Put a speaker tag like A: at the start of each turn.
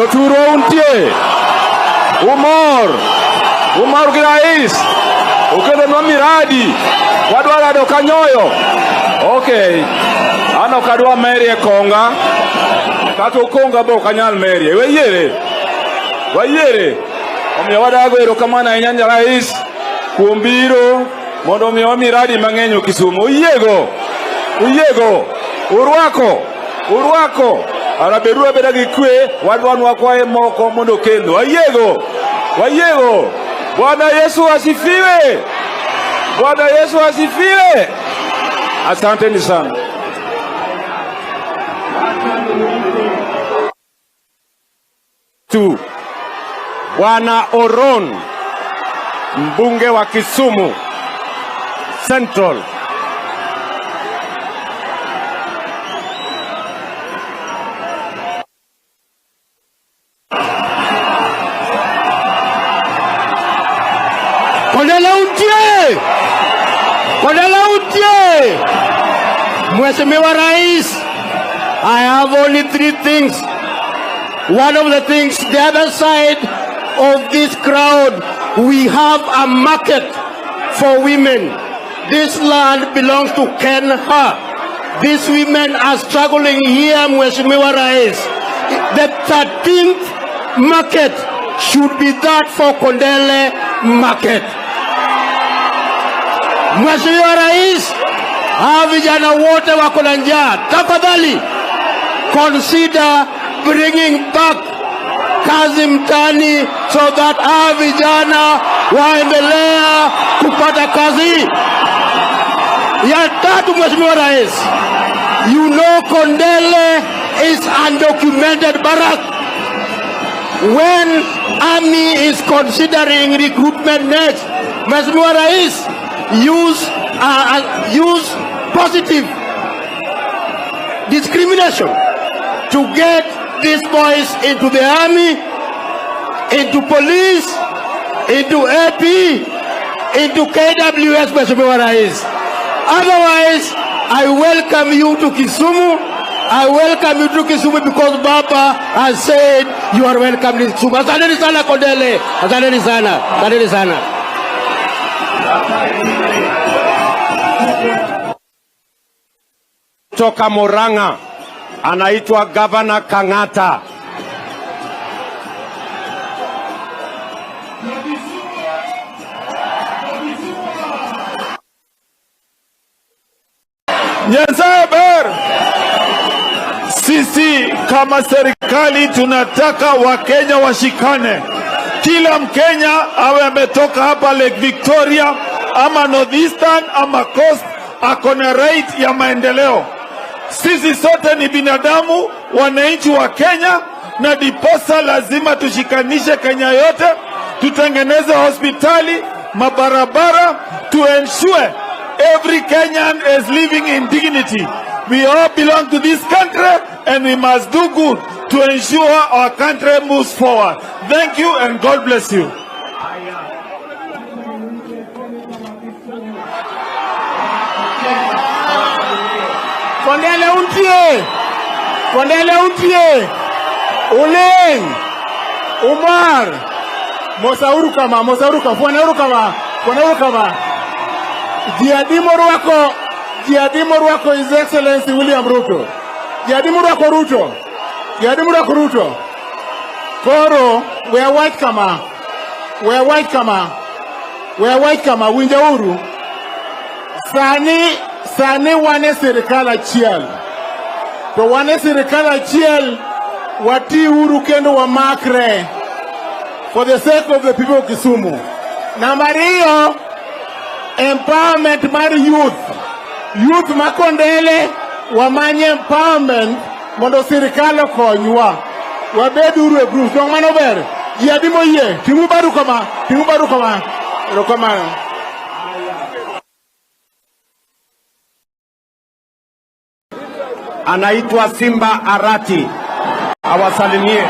A: Joturo untie. Umor girais. Ukede nwa miradi. Wadwara do kanyoyo. Okay. Ano kadwa merie konga. Kato konga bo kanyal merie. Wayere. Omiyo wadago erokamano ahinya ne rais kuom biro mondo omiyo miradi mang'eny Kisumu. Uyiego. Urwako. Araberu abeda gi kwe wadwanwa kwae moko mondo kendo. Wayego. Bwana Yesu asifiwe. Asanteni sana. Bwana Oron, mbunge wa Kisumu Central. Kondele untie. Mheshimiwa Rais, I have only 3 things. One of the things, the other side of this crowd, we have a market for women. This land belongs to Kenya. These women are struggling here, Mheshimiwa Rais. The 13th market should be that for Kondele market. Mheshimiwa Rais, hawa vijana wote wako na njaa. Tafadhali consider bringing back kazi mtani so that hawa vijana waendelea kupata kazi. Ya tatu, Mheshimiwa Rais, you know Kondele is undocumented barrack. When army is considering recruitment next, Mheshimiwa Rais, use positive discrimination to get these boys into the army, into police, into AP, into KWS, Mheshimiwa Rais. Otherwise, I welcome you to Kisumu. Because Baba has said you are welcome in Kisumu. Asanteni sana Kondele. Asanteni sana. Toka Murang'a anaitwa Governor Kang'ata. Sisi kama serikali tunataka Wakenya washikane. Kila Mkenya awe ametoka hapa Lake Victoria ama Northeastern ama Coast akona right ya maendeleo. Sisi sote ni binadamu, wananchi wa Kenya, na diposa lazima tushikanishe Kenya yote, tutengeneze hospitali, mabarabara, to ensure every Kenyan is living in dignity. We all belong to this country and we must do good to ensure our country moves forward. Thank you and God bless you. Kondele untie. Uleng. Umar. Mosauru kama. Fuanauru kama. Diadimo Ruako His Excellency William Ruto. Diadimo Ruto. Koro, we are white kama. Winjauru. Sani wane serikali achiel. To wane serikali achiel wati uru kendo wa makre for the sake of the people of Kisumu. Nambariyo, empowerment mar youth makondele wamanye empowerment mondo serikali okonywa. Wabeduru e group. Tong mano ber. Yadimo yie. Timu baru kama. Rokamano. Anaitwa Simba Arati. Awasalimie.